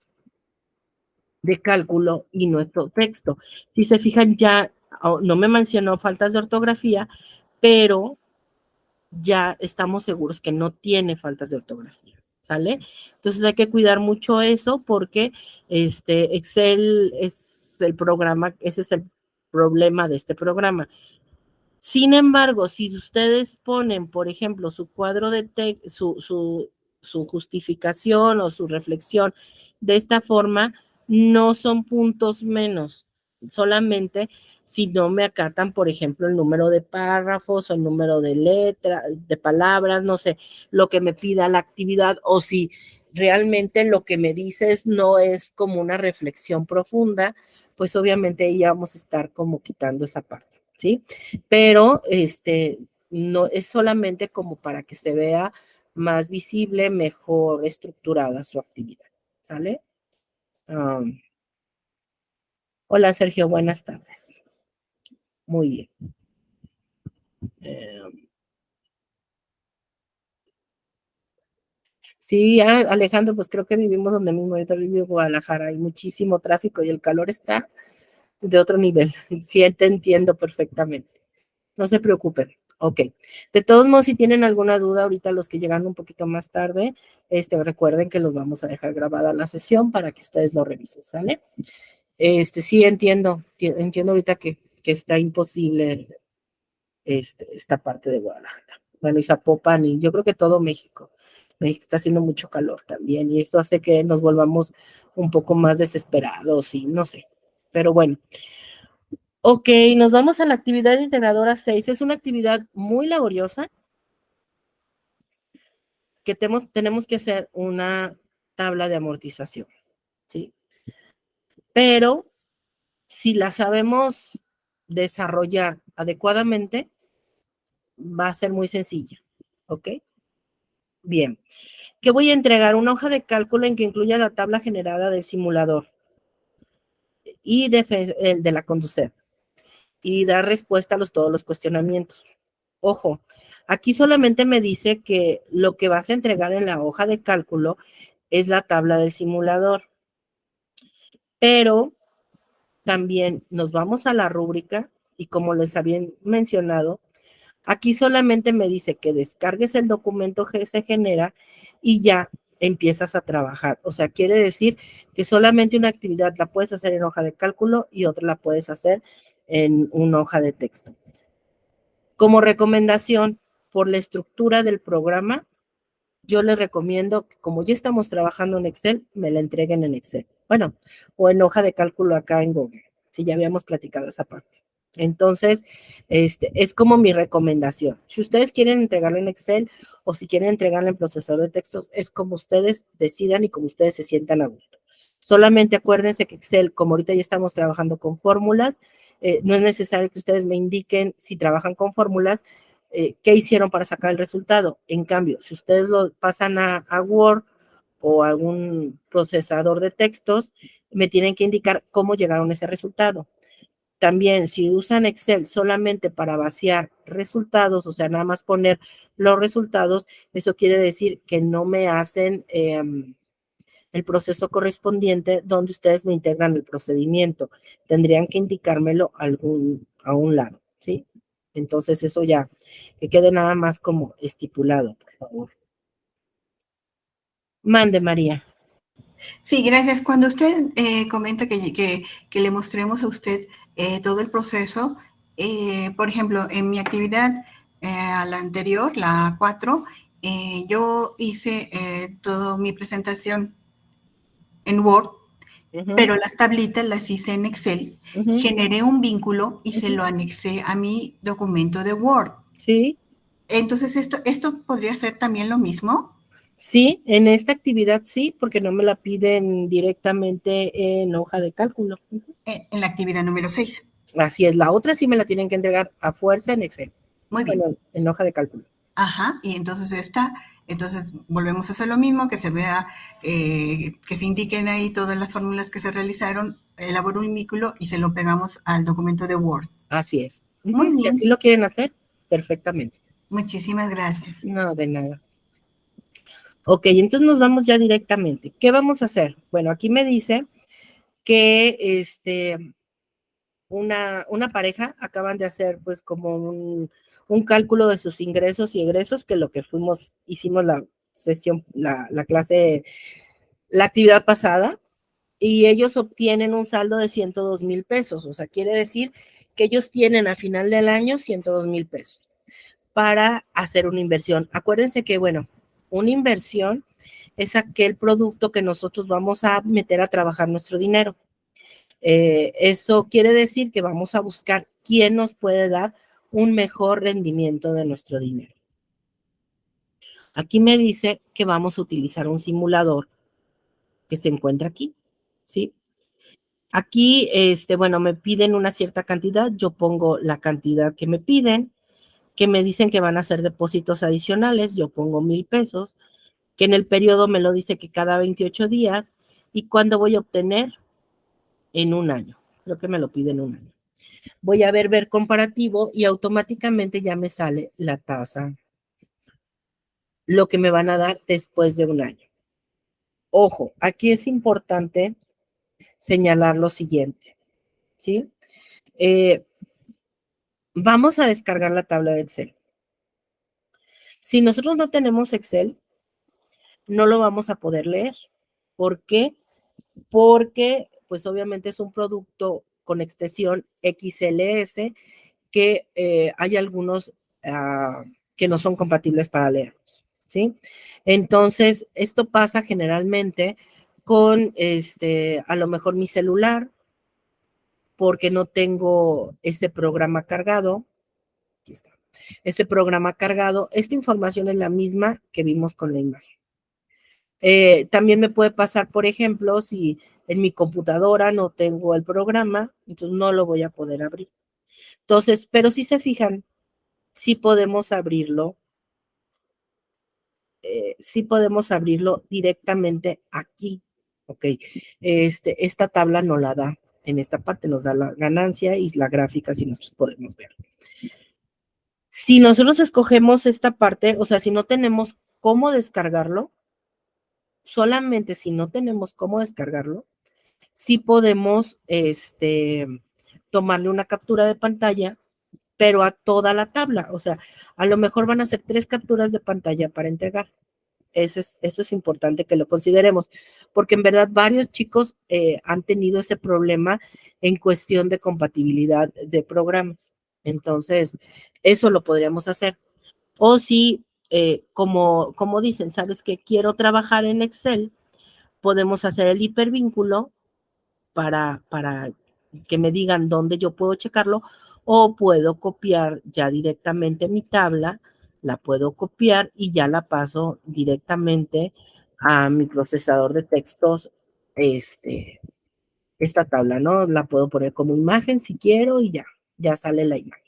de cálculo y nuestro texto. Si se fijan, ya no me mencionó faltas de ortografía, pero ya estamos seguros que no tiene faltas de ortografía, ¿sale? Entonces hay que cuidar mucho eso porque Excel es el programa, ese es el problema de este programa. Sin embargo, si ustedes ponen, por ejemplo, su cuadro de texto, su justificación o su reflexión de esta forma, no son puntos menos, solamente si no me acatan, por ejemplo, el número de párrafos o el número de letras, de palabras, no sé, lo que me pida la actividad, o si realmente lo que me dices no es como una reflexión profunda, pues obviamente ahí vamos a estar como quitando esa parte, ¿sí? Pero no es solamente como para que se vea más visible, mejor estructurada su actividad, ¿sale? Hola, Sergio, buenas tardes. Muy bien. Sí, Alejandro, pues creo que vivimos donde mismo. Ahorita vivo en Guadalajara, hay muchísimo tráfico y el calor está de otro nivel. Sí, te entiendo perfectamente. No se preocupen. Ok. De todos modos, si tienen alguna duda, ahorita los que llegan un poquito más tarde, recuerden que los vamos a dejar grabada la sesión para que ustedes lo revisen, ¿sale? Sí, entiendo ahorita que está imposible esta parte de Guadalajara. Bueno, y Zapopan, y yo creo que todo México. México está haciendo mucho calor también, y eso hace que nos volvamos un poco más desesperados y no sé. Pero bueno. Ok, nos vamos a la actividad integradora 6. Es una actividad muy laboriosa que tenemos que hacer una tabla de amortización, ¿sí? Pero si la sabemos desarrollar adecuadamente, va a ser muy sencilla, ¿ok? Bien, que voy a entregar una hoja de cálculo en que incluya la tabla generada del simulador y de la Conducef y dar respuesta a todos los cuestionamientos. Ojo, aquí solamente me dice que lo que vas a entregar en la hoja de cálculo es la tabla del simulador, pero también nos vamos a la rúbrica y como les había mencionado, aquí solamente me dice que descargues el documento que se genera y ya empiezas a trabajar. O sea, quiere decir que solamente una actividad la puedes hacer en hoja de cálculo y otra la puedes hacer en una hoja de texto. Como recomendación, por la estructura del programa, yo les recomiendo que como ya estamos trabajando en Excel, me la entreguen en Excel. Bueno, o en hoja de cálculo acá en Google, si ya habíamos platicado esa parte. Entonces, es como mi recomendación. Si ustedes quieren entregarlo en Excel o si quieren entregarlo en procesador de textos, es como ustedes decidan y como ustedes se sientan a gusto. Solamente acuérdense que Excel, como ahorita ya estamos trabajando con fórmulas, no es necesario que ustedes me indiquen si trabajan con fórmulas, qué hicieron para sacar el resultado. En cambio, si ustedes lo pasan a Word o a algún procesador de textos, me tienen que indicar cómo llegaron a ese resultado. También, si usan Excel solamente para vaciar resultados, o sea, nada más poner los resultados, eso quiere decir que no me hacen el proceso correspondiente donde ustedes me integran el procedimiento. Tendrían que indicármelo a un lado, ¿sí? Entonces, eso ya, que quede nada más como estipulado, por favor. Mande, María. Sí, gracias. Cuando usted comenta que le mostremos a usted todo el proceso, por ejemplo, en mi actividad, a la anterior, la 4, yo hice toda mi presentación en Word, pero las tablitas las hice en Excel. Generé un vínculo y se lo anexé a mi documento de Word. Sí. Entonces, ¿esto podría ser también lo mismo? Sí, en esta actividad sí, porque no me la piden directamente en hoja de cálculo. En la actividad número 6. Así es, la otra sí me la tienen que entregar a fuerza en Excel. Muy bien. Bueno, en hoja de cálculo. Ajá, y entonces entonces volvemos a hacer lo mismo, que se vea, que se indiquen ahí todas las fórmulas que se realizaron, elaboro un vínculo y se lo pegamos al documento de Word. Así es. Muy Si bien, así lo quieren hacer, perfectamente. muchísimas gracias. No, de nada. Ok, entonces nos vamos ya directamente. ¿Qué vamos a hacer? Bueno, aquí me dice que una pareja acaban de hacer pues como un cálculo de sus ingresos y egresos, que lo que hicimos la sesión, la clase, la actividad pasada, y ellos obtienen un saldo de 102,000 pesos. O sea, quiere decir que ellos tienen a final del año 102,000 pesos para hacer una inversión. Acuérdense que, bueno, una inversión es aquel producto que nosotros vamos a meter a trabajar nuestro dinero. Eso quiere decir que vamos a buscar quién nos puede dar un mejor rendimiento de nuestro dinero. Aquí me dice que vamos a utilizar un simulador que se encuentra aquí, ¿sí? Aquí, bueno, me piden una cierta cantidad, yo pongo la cantidad que me piden, que me dicen que van a hacer depósitos adicionales, yo pongo 1,000 pesos, que en el periodo me lo dice que cada 28 días, y cuándo voy a obtener en un año. Creo que me lo piden en un año. Voy a ver comparativo y automáticamente ya me sale la tasa, lo que me van a dar después de un año. Ojo, aquí es importante señalar lo siguiente, ¿sí? Vamos a descargar la tabla de Excel. Si nosotros no tenemos Excel, no lo vamos a poder leer. ¿Por qué? Porque, pues obviamente es un producto con extensión XLS que hay algunos que no son compatibles para leerlos, ¿sí? Entonces, esto pasa generalmente con, a lo mejor mi celular, porque no tengo este programa cargado. Aquí está. Este programa cargado, esta información es la misma que vimos con la imagen. También me puede pasar, por ejemplo, si en mi computadora no tengo el programa, entonces no lo voy a poder abrir. Entonces, pero si se fijan, sí podemos abrirlo, directamente aquí. Ok, esta tabla no la da. En esta parte nos da la ganancia y la gráfica, si nosotros podemos ver. Si nosotros escogemos esta parte, o sea, si no tenemos cómo descargarlo, solamente si no tenemos cómo descargarlo, sí podemos tomarle una captura de pantalla, pero a toda la tabla. O sea, a lo mejor van a ser 3 capturas de pantalla para entregar. Eso es importante que lo consideremos, porque en verdad varios chicos han tenido ese problema en cuestión de compatibilidad de programas. Entonces, eso lo podríamos hacer. O si, como dicen, ¿sabes qué? Quiero trabajar en Excel, podemos hacer el hipervínculo para que me digan dónde yo puedo checarlo, o puedo copiar ya directamente mi tabla, la puedo copiar y ya la paso directamente a mi procesador de textos, esta tabla, ¿no? La puedo poner como imagen si quiero y ya sale la imagen.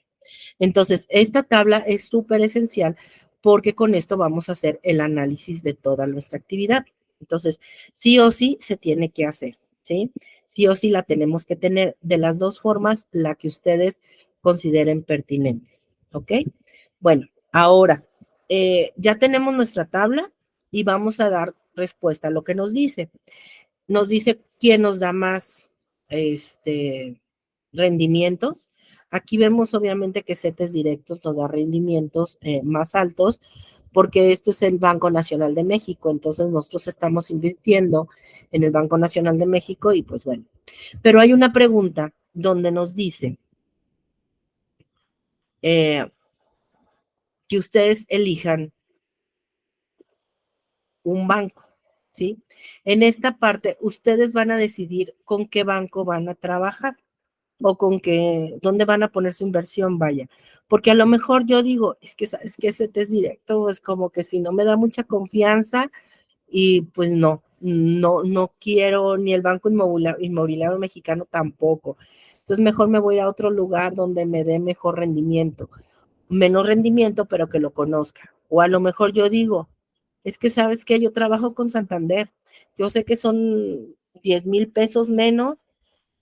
Entonces, esta tabla es súper esencial porque con esto vamos a hacer el análisis de toda nuestra actividad. Entonces, sí o sí se tiene que hacer, ¿sí? Sí o sí la tenemos que tener de las dos formas, la que ustedes consideren pertinentes, ¿ok? Bueno, ahora ya tenemos nuestra tabla y vamos a dar respuesta a lo que nos dice. Nos dice quién nos da más rendimientos. Aquí vemos obviamente que CETES directos nos da rendimientos más altos porque esto es el Banco Nacional de México, entonces nosotros estamos invirtiendo en el Banco Nacional de México y pues bueno. Pero hay una pregunta donde nos dice que ustedes elijan un banco, ¿sí? En esta parte, ustedes van a decidir con qué banco van a trabajar o con qué, dónde van a poner su inversión, vaya. Porque a lo mejor yo digo, es que ese test directo es como que si no me da mucha confianza y pues no quiero ni el Banco Inmobiliario Mexicano tampoco. Entonces mejor me voy a otro lugar donde me dé mejor rendimiento. menos rendimiento, pero que lo conozca. O a lo mejor yo digo, es que sabes que yo trabajo con Santander, yo sé que son 10,000 pesos menos,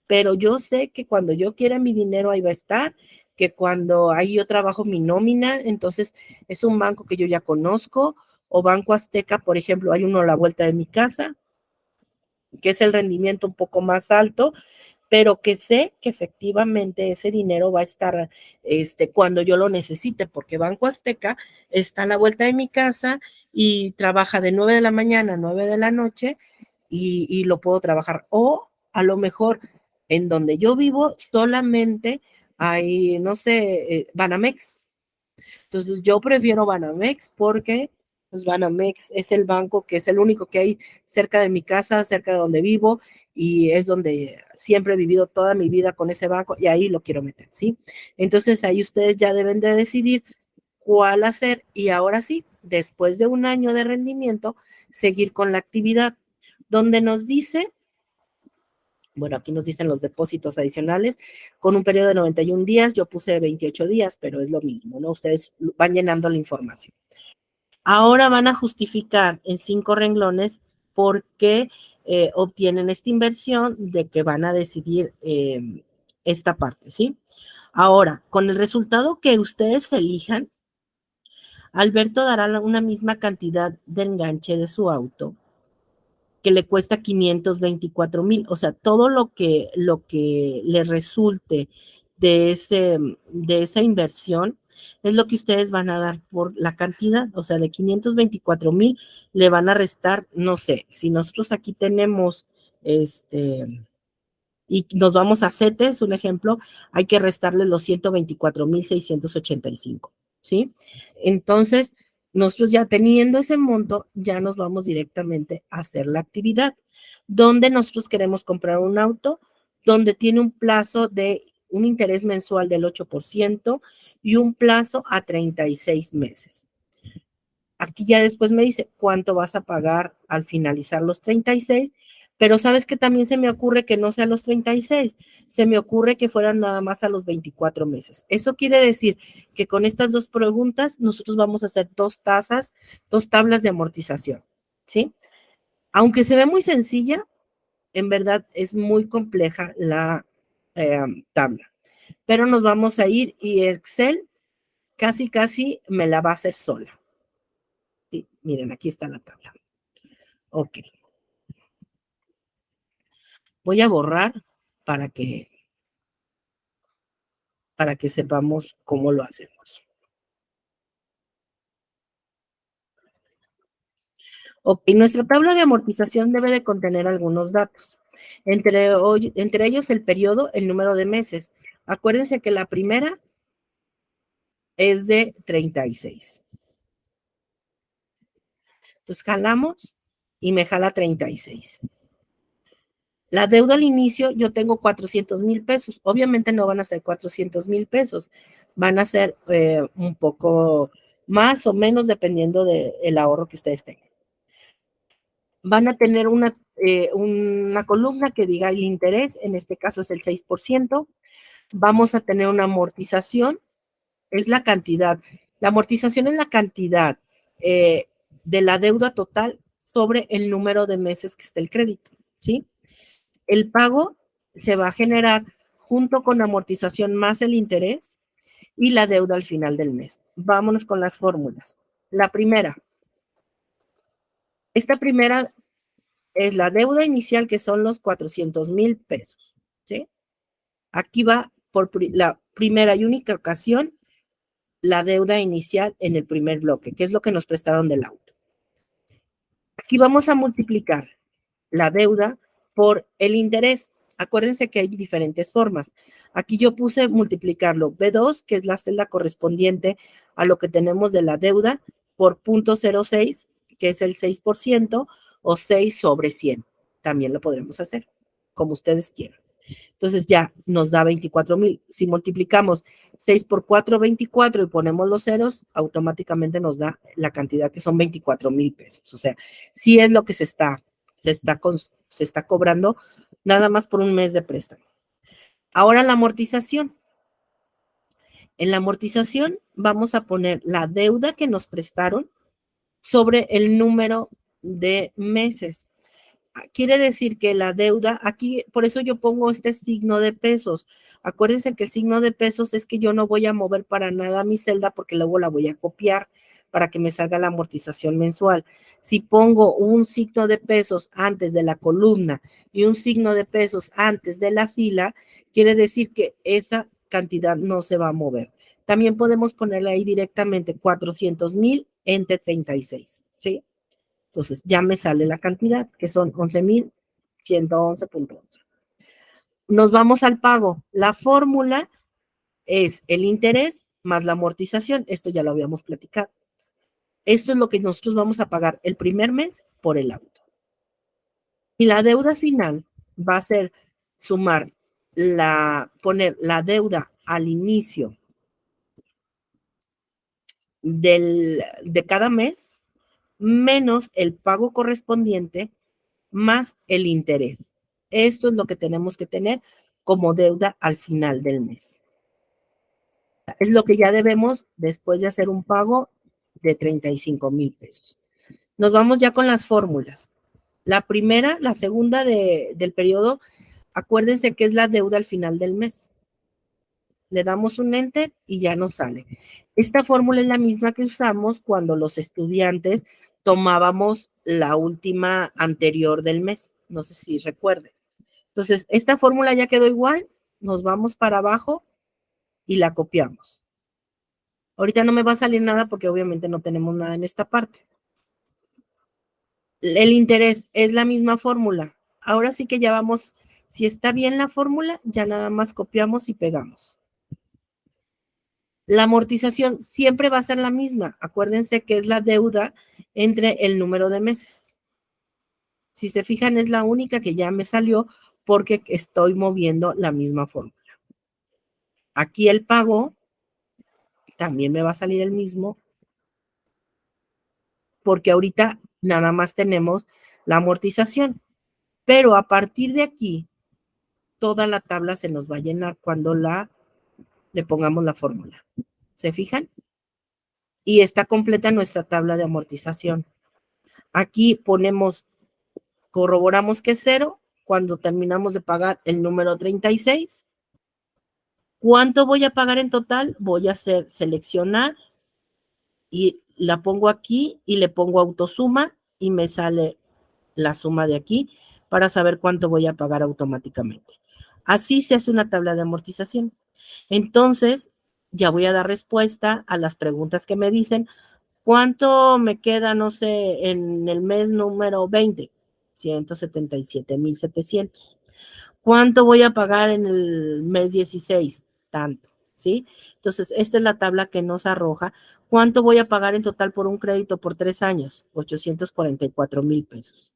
pero yo sé que cuando yo quiera mi dinero ahí va a estar, que cuando ahí yo trabajo mi nómina, entonces es un banco que yo ya conozco, o Banco Azteca, por ejemplo, hay uno a la vuelta de mi casa, que es el rendimiento un poco más alto, pero que sé que efectivamente ese dinero va a estar cuando yo lo necesite, porque Banco Azteca está a la vuelta de mi casa y trabaja de 9 de la mañana a 9 de la noche y lo puedo trabajar. O a lo mejor en donde yo vivo solamente hay, no sé, Banamex. Entonces yo prefiero Banamex porque pues Banamex es el banco que es el único que hay cerca de mi casa, cerca de donde vivo y es donde siempre he vivido toda mi vida con ese banco y ahí lo quiero meter, ¿sí? Entonces ahí ustedes ya deben de decidir cuál hacer y ahora sí, después de un año de rendimiento, seguir con la actividad donde nos dice, bueno, aquí nos dicen los depósitos adicionales, con un periodo de 91 días, yo puse 28 días, pero es lo mismo, ¿no? Ustedes van llenando la información. Ahora van a justificar en 5 renglones por qué obtienen esta inversión de que van a decidir esta parte, ¿sí? Ahora, con el resultado que ustedes elijan, Alberto dará una misma cantidad de enganche de su auto que le cuesta 524,000. O sea, todo lo que le resulte de esa inversión es lo que ustedes van a dar por la cantidad. O sea, de 524,000 le van a restar, no sé, si nosotros aquí tenemos y nos vamos a CETES, un ejemplo, hay que restarle los 124,685, ¿sí? Entonces, nosotros ya teniendo ese monto, ya nos vamos directamente a hacer la actividad, donde nosotros queremos comprar un auto, donde tiene un plazo de un interés mensual del 8% y un plazo a 36 meses. Aquí ya después me dice cuánto vas a pagar al finalizar los 36, pero sabes que también se me ocurre que no sea los 36, se me ocurre que fueran nada más a los 24 meses. Eso quiere decir que con estas dos preguntas nosotros vamos a hacer dos tablas de amortización, ¿sí? Aunque se ve muy sencilla, en verdad es muy compleja la tabla, pero nos vamos a ir y Excel casi me la va a hacer sola. Sí, miren, aquí está la tabla. Ok. Voy a borrar para que, para que sepamos cómo lo hacemos. Ok, nuestra tabla de amortización debe de contener algunos datos. Entre ellos el periodo, el número de meses. Acuérdense que la primera es de 36. Entonces jalamos y me jala 36. La deuda al inicio yo tengo 400,000 pesos. Obviamente no van a ser 400,000 pesos. Van a ser un poco más o menos dependiendo del ahorro que ustedes tengan. Van a tener una columna que diga el interés, en este caso es el 6%. Vamos a tener una amortización, es la cantidad. La amortización es la cantidad de la deuda total sobre el número de meses que está el crédito, ¿sí? El pago se va a generar junto con amortización más el interés y la deuda al final del mes. Vámonos con las fórmulas. La primera. Esta primera es la deuda inicial, que son los 400,000 pesos, ¿sí? Aquí va por la primera y única ocasión la deuda inicial en el primer bloque, que es lo que nos prestaron del auto. Aquí vamos a multiplicar la deuda por el interés. Acuérdense que hay diferentes formas. Aquí yo puse multiplicarlo B2, que es la celda correspondiente a lo que tenemos de la deuda, por 0.06, que es el 6%, o 6 sobre 100. También lo podremos hacer, como ustedes quieran. Entonces ya nos da 24,000. Si multiplicamos 6 por 4, 24 y ponemos los ceros, automáticamente nos da la cantidad que son 24,000 pesos. O sea, sí es lo que se está cobrando nada más por un mes de préstamo. Ahora la amortización. En la amortización vamos a poner la deuda que nos prestaron sobre el número de meses. Quiere decir que la deuda, aquí, por eso yo pongo este signo de pesos. Acuérdense que el signo de pesos es que yo no voy a mover para nada mi celda porque luego la voy a copiar para que me salga la amortización mensual. Si pongo un signo de pesos antes de la columna y un signo de pesos antes de la fila, quiere decir que esa cantidad no se va a mover. También podemos ponerle ahí directamente 400,000 entre 36, ¿sí? Entonces ya me sale la cantidad, que son 11,111.11. Nos vamos al pago. La fórmula es el interés más la amortización. Esto ya lo habíamos platicado. Esto es lo que nosotros vamos a pagar el primer mes por el auto. Y la deuda final va a ser sumar poner la deuda al inicio de cada mes menos el pago correspondiente más el interés. Esto es lo que tenemos que tener como deuda al final del mes. Es lo que ya debemos después de hacer un pago de 35,000 pesos. Nos vamos ya con las fórmulas. La primera, la segunda del periodo, acuérdense que es la deuda al final del mes. Le damos un enter y ya nos sale. Esta fórmula es la misma que usamos cuando los estudiantes tomábamos la última anterior del mes. No sé si recuerden. Entonces, esta fórmula ya quedó igual. Nos vamos para abajo y la copiamos. Ahorita no me va a salir nada porque obviamente no tenemos nada en esta parte. El interés es la misma fórmula. Ahora sí que ya vamos, si está bien la fórmula, ya nada más copiamos y pegamos. La amortización siempre va a ser la misma. Acuérdense que es la deuda entre el número de meses. Si se fijan, es la única que ya me salió porque estoy moviendo la misma fórmula. Aquí el pago también me va a salir el mismo porque ahorita nada más tenemos la amortización. Pero a partir de aquí, toda la tabla se nos va a llenar cuando le pongamos la fórmula. ¿Se fijan? Y está completa nuestra tabla de amortización. Aquí corroboramos que es 0 cuando terminamos de pagar el número 36. ¿Cuánto voy a pagar en total? Voy a hacer seleccionar y la pongo aquí y le pongo autosuma y me sale la suma de aquí para saber cuánto voy a pagar automáticamente. Así se hace una tabla de amortización. Entonces, ya voy a dar respuesta a las preguntas que me dicen. ¿Cuánto me queda, no sé, en el mes número 20? 177,700. ¿Cuánto voy a pagar en el mes 16? Tanto, ¿sí? Entonces, esta es la tabla que nos arroja. ¿Cuánto voy a pagar en total por un crédito por 3 años? 844,000 pesos.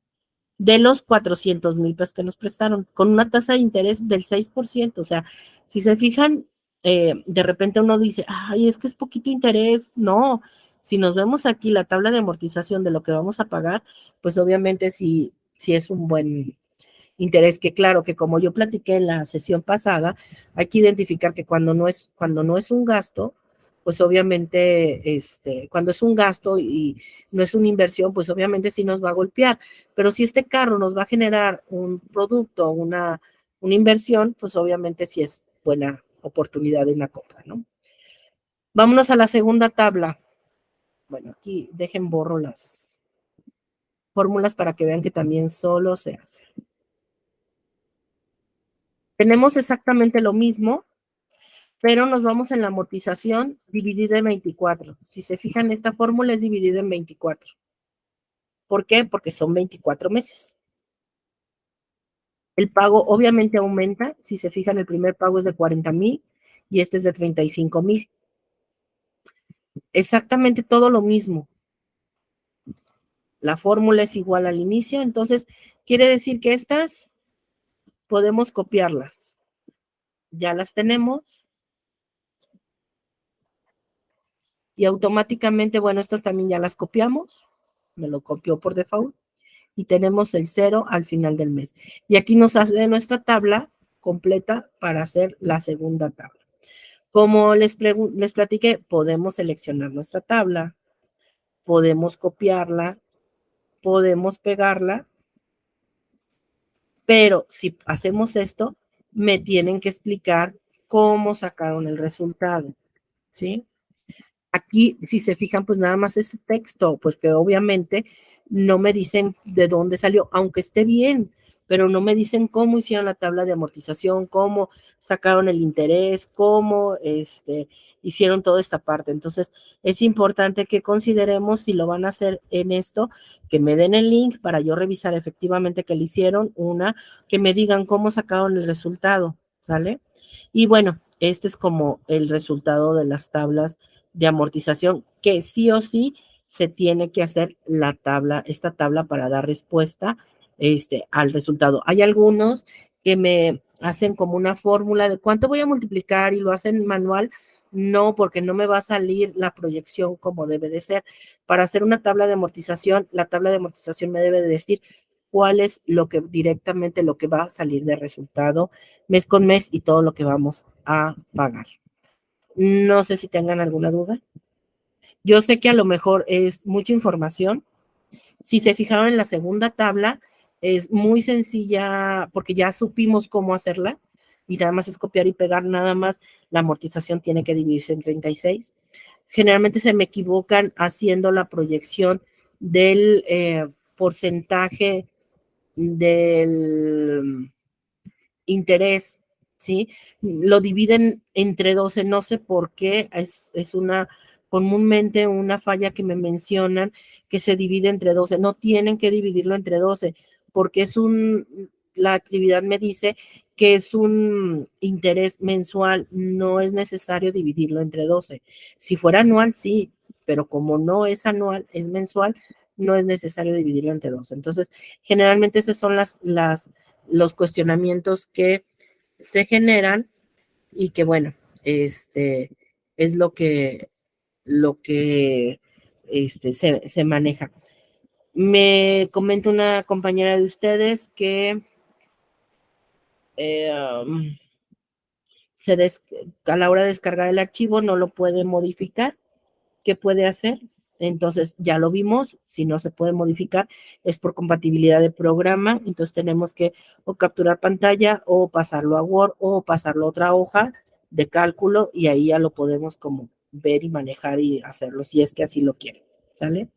De los 400,000 pesos que nos prestaron, con una tasa de interés del 6%. O sea, si se fijan, de repente uno dice, ay, es que es poquito interés. No, si nos vemos aquí la tabla de amortización de lo que vamos a pagar, pues obviamente sí es un buen interés, que claro, que como yo platiqué en la sesión pasada, hay que identificar que cuando no es un gasto, pues obviamente, cuando es un gasto y no es una inversión, pues obviamente sí nos va a golpear. Pero si este carro nos va a generar un producto, una inversión, pues obviamente sí es buena oportunidad de una compra, ¿no? Vámonos a la segunda tabla. Bueno, aquí dejen borro las fórmulas para que vean que también solo se hace. Tenemos exactamente lo mismo, pero nos vamos en la amortización dividida en 24. Si se fijan, esta fórmula es dividida en 24. ¿Por qué? Porque son 24 meses. El pago obviamente aumenta. Si se fijan, el primer pago es de 40,000 y este es de 35,000. Exactamente todo lo mismo. La fórmula es igual al inicio, entonces quiere decir que estas podemos copiarlas. Ya las tenemos. Y automáticamente, bueno, estas también ya las copiamos. Me lo copió por default. Y tenemos el 0 al final del mes. Y aquí nos sale nuestra tabla completa para hacer la segunda tabla. Como les platiqué, podemos seleccionar nuestra tabla, podemos copiarla, podemos pegarla, pero si hacemos esto, me tienen que explicar cómo sacaron el resultado, ¿sí? Aquí, si se fijan, pues nada más ese texto, pues que obviamente no me dicen de dónde salió, aunque esté bien, pero no me dicen cómo hicieron la tabla de amortización, cómo sacaron el interés, cómo hicieron toda esta parte. Entonces, es importante que consideremos si lo van a hacer en esto, que me den el link para yo revisar efectivamente que lo hicieron, que me digan cómo sacaron el resultado, ¿sale? Y bueno, este es como el resultado de las tablas de amortización, que sí o sí se tiene que hacer esta tabla para dar respuesta al resultado. Hay algunos que me hacen como una fórmula de cuánto voy a multiplicar y lo hacen manual. No, porque no me va a salir la proyección como debe de ser. Para hacer una tabla de amortización, la tabla de amortización me debe de decir cuál es directamente lo que va a salir de resultado mes con mes y todo lo que vamos a pagar. No sé si tengan alguna duda. Yo sé que a lo mejor es mucha información. Si se fijaron en la segunda tabla, es muy sencilla porque ya supimos cómo hacerla y nada más es copiar y pegar, nada más la amortización tiene que dividirse en 36. Generalmente se me equivocan haciendo la proyección del porcentaje del interés, ¿sí? Lo dividen entre 12, no sé por qué, es comúnmente una falla que me mencionan que se divide entre 12, no tienen que dividirlo entre 12, porque la actividad me dice que es un interés mensual, no es necesario dividirlo entre 12. Si fuera anual, sí, pero como no es anual, es mensual, no es necesario dividirlo entre 12. Entonces, generalmente esas son los cuestionamientos que se generan y que, bueno, es lo que se maneja. Me comenta una compañera de ustedes que um, a la hora de descargar el archivo no lo puede modificar. ¿Qué puede hacer? Entonces, ya lo vimos, si no se puede modificar, es por compatibilidad de programa, entonces tenemos que o capturar pantalla o pasarlo a Word o pasarlo a otra hoja de cálculo y ahí ya lo podemos como ver y manejar y hacerlo, si es que así lo quieren, ¿sale?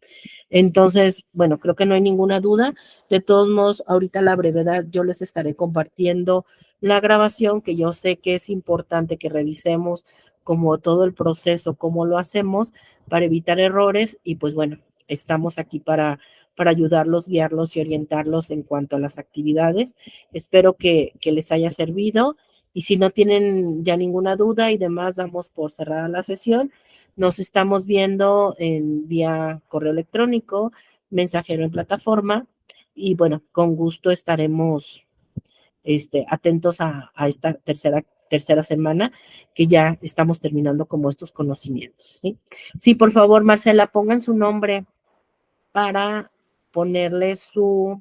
Entonces, bueno, creo que no hay ninguna duda. De todos modos, ahorita a la brevedad yo les estaré compartiendo la grabación, que yo sé que es importante que revisemos como todo el proceso, cómo lo hacemos para evitar errores y pues bueno, estamos aquí para ayudarlos, guiarlos y orientarlos en cuanto a las actividades. Espero que les haya servido y si no tienen ya ninguna duda y demás, damos por cerrada la sesión. Nos estamos viendo en vía correo electrónico, mensajero en plataforma y bueno, con gusto estaremos atentos a esta tercera semana que ya estamos terminando como estos conocimientos, ¿sí? Sí, por favor, Marcela, pongan su nombre para ponerle su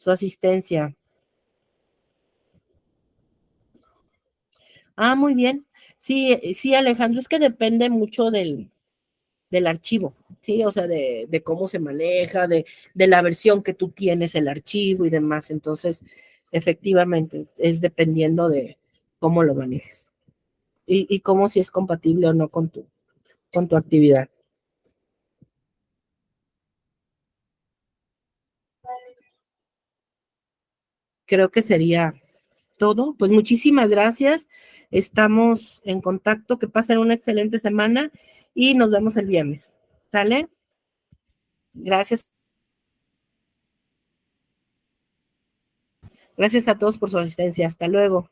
asistencia. Ah, muy bien. Sí, sí, Alejandro, es que depende mucho del archivo, ¿sí? O sea, de cómo se maneja, de la versión que tú tienes el archivo y demás. Entonces, efectivamente, es dependiendo de cómo lo manejes y cómo si es compatible o no con tu actividad. Creo que sería todo. Pues muchísimas gracias. Estamos en contacto. Que pasen una excelente semana y nos vemos el viernes. ¿Sale? Gracias. Gracias a todos por su asistencia. Hasta luego.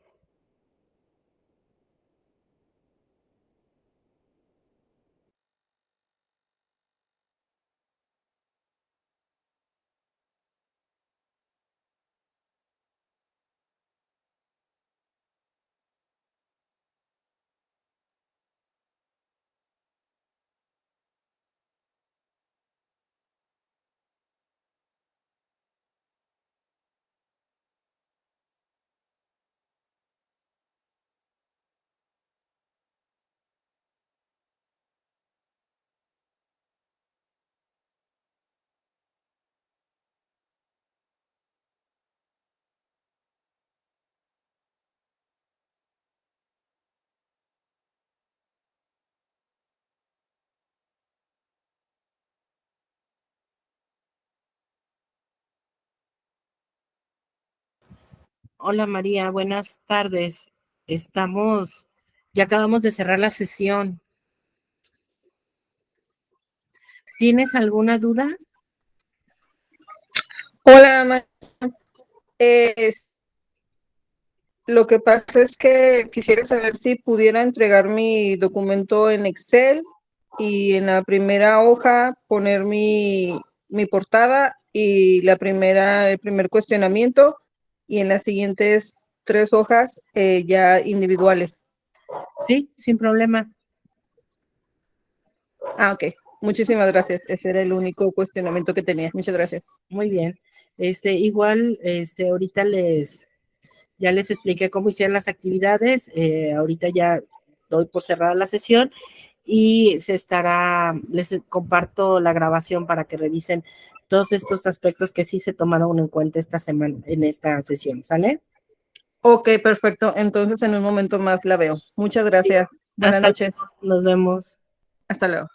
Hola María, buenas tardes. Ya acabamos de cerrar la sesión. ¿Tienes alguna duda? Hola, lo que pasa es que quisiera saber si pudiera entregar mi documento en Excel y en la primera hoja poner mi portada y el primer cuestionamiento, y en las siguientes 3 hojas ya individuales. Sí, sin problema. Ok. Muchísimas gracias. Ese era el único cuestionamiento que tenía. Muchas gracias. Muy bien. Igual, ahorita ya les expliqué cómo hicieron las actividades. Ahorita ya doy por cerrada la sesión y les comparto la grabación para que revisen todos estos aspectos que sí se tomaron en cuenta esta semana, en esta sesión, ¿sale? Ok, perfecto. Entonces en un momento más la veo. Muchas gracias. Sí. Buenas noches. Luego. Nos vemos. Hasta luego.